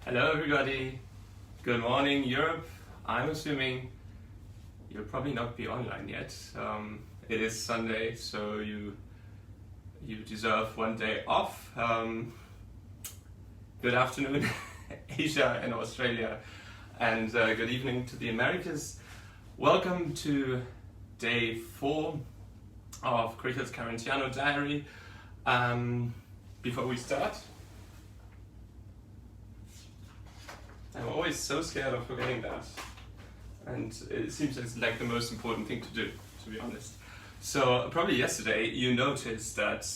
Hello everybody, good morning Europe. I'm assuming you'll probably not be online yet. It is Sunday, so you deserve one day off. Good afternoon Asia and Australia, and good evening to the Americas. Welcome to day 4 of Krichel's Quarantiano diary. Before we start, I'm always so scared of forgetting that, and it seems it's like the most important thing to do, to be honest. So probably yesterday you noticed that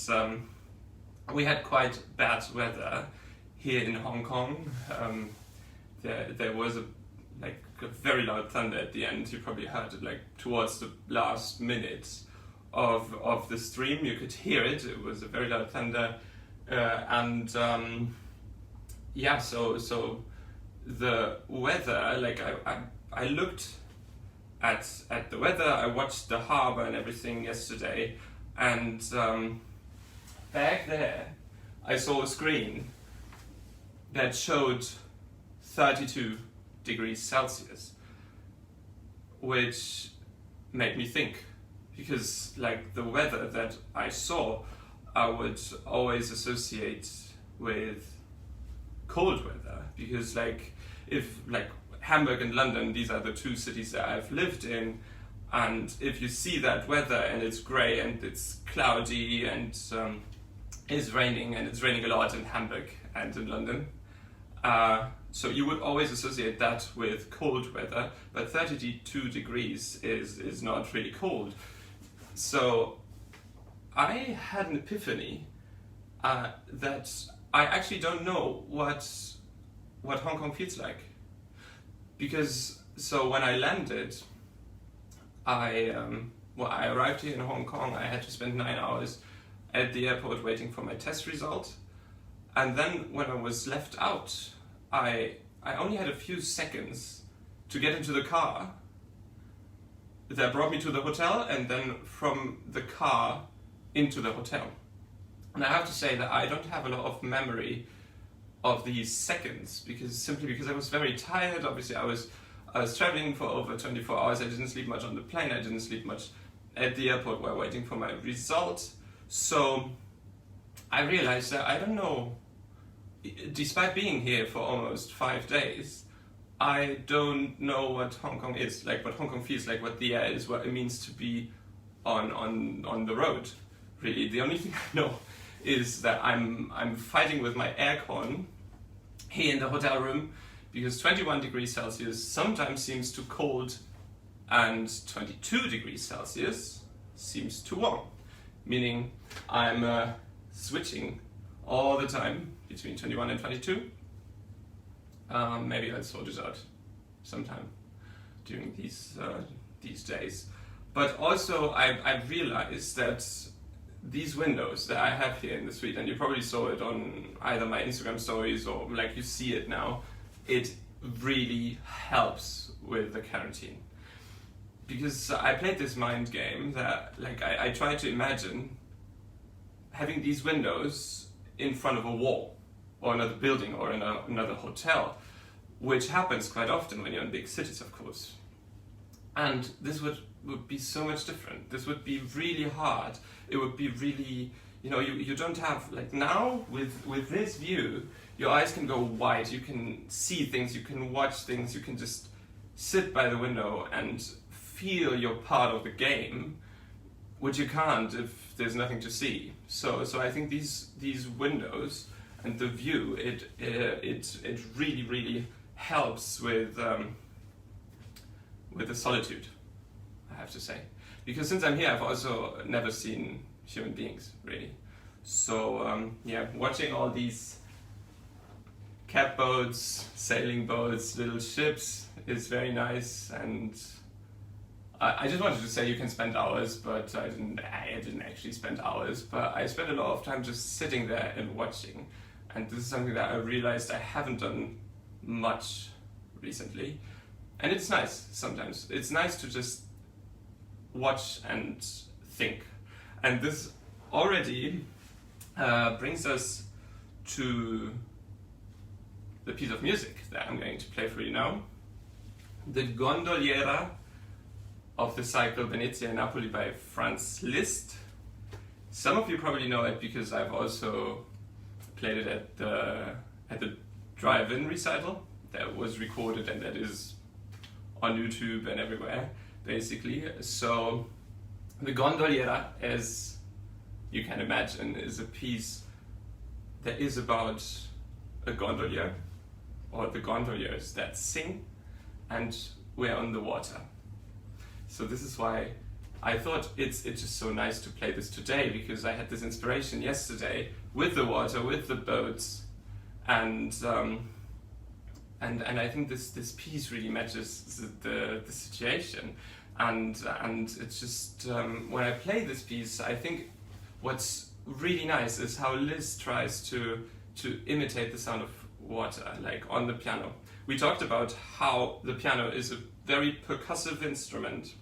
we had quite bad weather here in Hong Kong. There was a very loud thunder at the end. You probably heard it towards the last minute of the stream. You could hear it. It was a very loud thunder, So the weather, I looked at the weather, I watched the harbour and everything yesterday, and back there I saw a screen that showed 32 degrees Celsius, which made me think, because the weather that I saw I would always associate with cold weather, because if Hamburg and London, these are the two cities that I've lived in, and if you see that weather and it's grey and it's cloudy and it's raining, and it's raining a lot in Hamburg and in London, so you would always associate that with cold weather, but 32 degrees is not really cold. So I had an epiphany that I actually don't know what Hong Kong feels like. Because, so when I landed, I arrived here in Hong Kong. I had to spend 9 hours at the airport waiting for my test result. And then when I was left out, I only had a few seconds to get into the car that brought me to the hotel, and then from the car into the hotel. And I have to say that I don't have a lot of memory of these seconds, simply because I was very tired. Obviously I was traveling for over 24 hours. I didn't sleep much on the plane, I didn't sleep much at the airport while waiting for my result. So I realized that I don't know, despite being here for almost 5 days, I don't know what Hong Kong is, what Hong Kong feels like, what the air is, what it means to be on the road. Really, the only thing I know is that I'm fighting with my aircon here in the hotel room, because 21 degrees Celsius sometimes seems too cold and 22 degrees Celsius seems too warm, meaning I'm switching all the time between 21 and 22. Maybe I'll sort it out sometime during these days. But also I realized that these windows that I have here in the suite, and you probably saw it on either my Instagram stories or you see it now, it really helps with the quarantine. Because I played this mind game that I tried to imagine having these windows in front of a wall or another building or in another hotel, which happens quite often when you're in big cities, of course. And this would be so much different. This would be really hard. It would be really, you don't have, now with this view, your eyes can go wide, you can see things, you can watch things, you can just sit by the window and feel you're part of the game, which you can't if there's nothing to see. So I think these windows and the view, it really, really helps with the solitude, I have to say. Because since I'm here, I've also never seen human beings, really. So watching all these catboats, sailing boats, little ships is very nice, and I just wanted to say you can spend hours, but I didn't actually spend hours, but I spent a lot of time just sitting there and watching. And this is something that I realized I haven't done much recently. And it's nice sometimes. It's nice to just watch and think. And this already brings us to the piece of music that I'm going to play for you now. The Gondoliera of the cycle Venezia and Napoli by Franz Liszt. Some of you probably know it because I've also played it at the drive-in recital that was recorded and that is on YouTube and everywhere, basically. So the Gondoliera, as you can imagine, is a piece that is about a gondolier, or the gondoliers that sing, and we're on the water. So this is why I thought it's just so nice to play this today, because I had this inspiration yesterday with the water, with the boats, and I think this piece really matches the situation, and it's just when I play this piece, I think what's really nice is how Liszt tries to imitate the sound of water, like on the piano. We talked about how the piano is a very percussive instrument,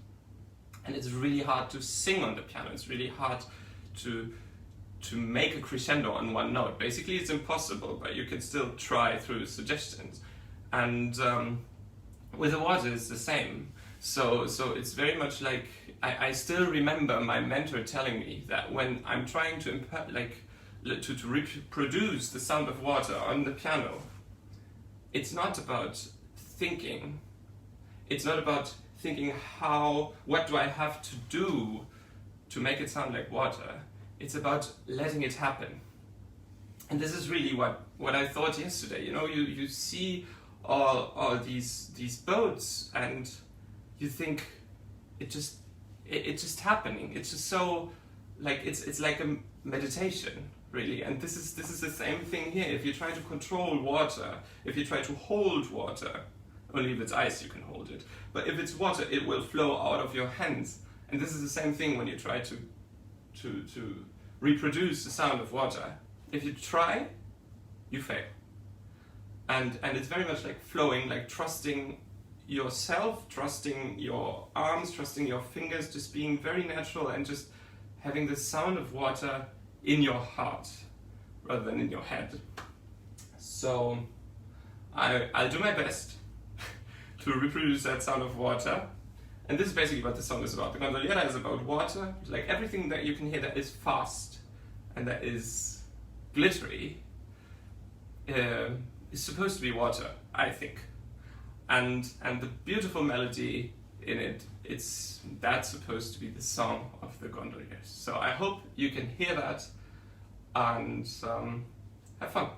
and it's really hard to sing on the piano. It's really hard to make a crescendo on one note. Basically, it's impossible, but you can still try through suggestions. And with the water, it's the same. So it's very much like, I still remember my mentor telling me that when I'm trying to reproduce the sound of water on the piano, it's not about thinking. It's not about thinking what do I have to do to make it sound like water. It's about letting it happen. And this is really what I thought yesterday. You know, you see all these boats and you think it's just happening. It's just so like it's like a meditation, really. And this is the same thing here. If you try to control water, if you try to hold water, only if it's ice you can hold it. But if it's water, it will flow out of your hands. And this is the same thing when you try to reproduce the sound of water. If you try, you fail. And it's very much like flowing, like trusting yourself, trusting your arms, trusting your fingers, just being very natural and just having the sound of water in your heart rather than in your head. So I'll do my best to reproduce that sound of water. And this is basically what the song is about. The Gondoliera is about water. Like everything that you can hear that is fast and that is glittery is supposed to be water, I think. And the beautiful melody in it, that's supposed to be the song of the gondoliers. So I hope you can hear that and have fun.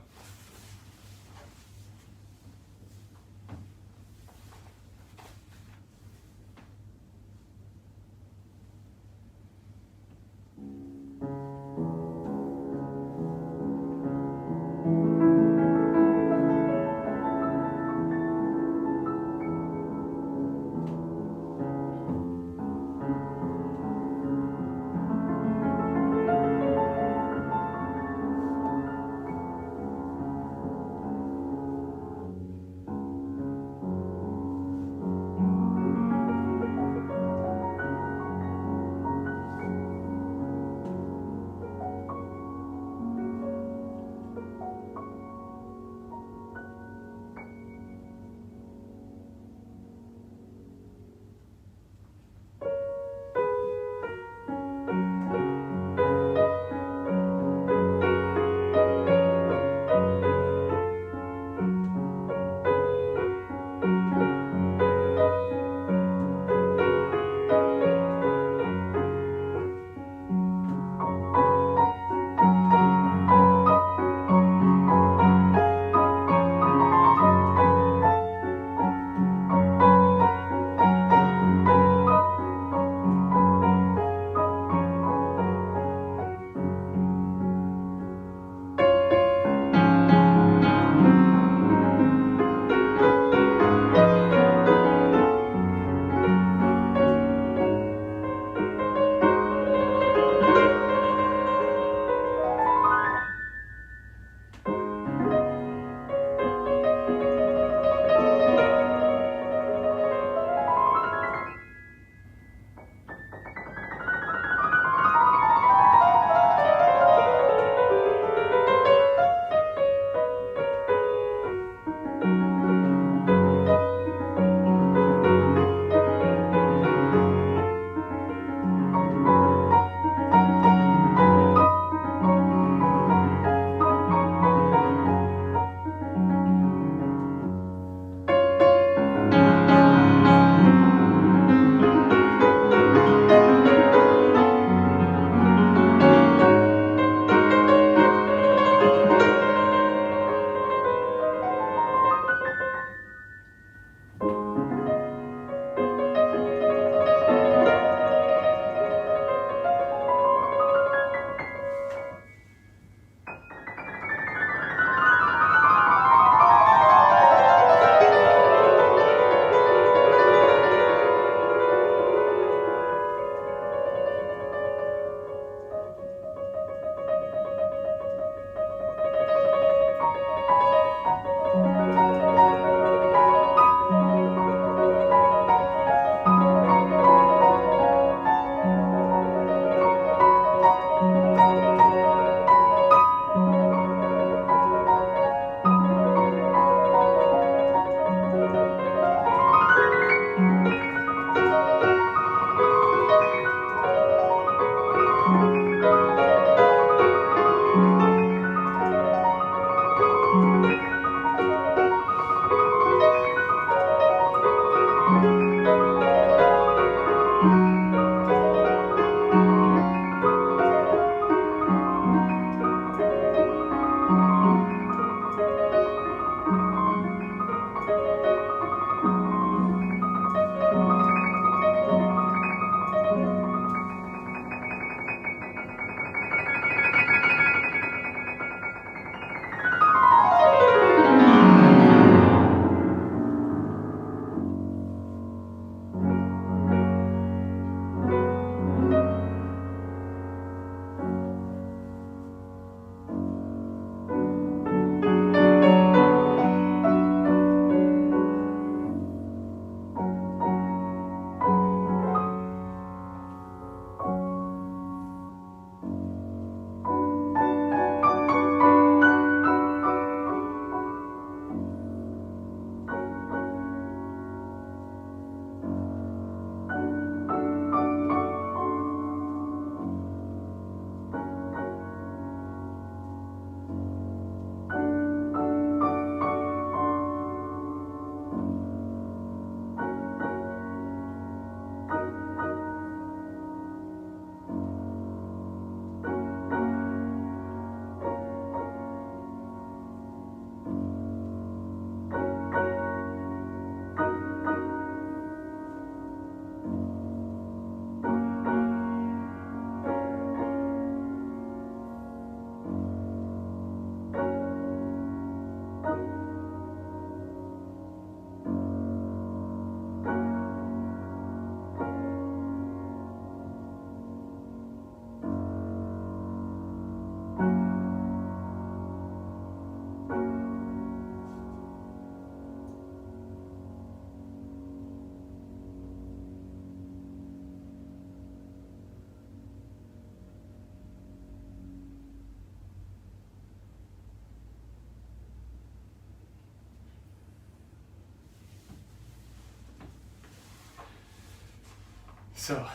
So,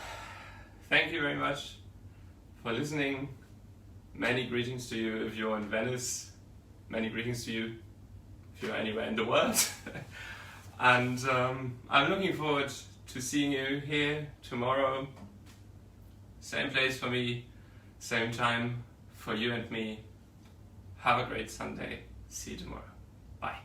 thank you very much for listening. Many greetings to you if you're in Venice. Many greetings to you if you're anywhere in the world. And I'm looking forward to seeing you here tomorrow. Same place for me, same time for you and me. Have a great Sunday. See you tomorrow. Bye.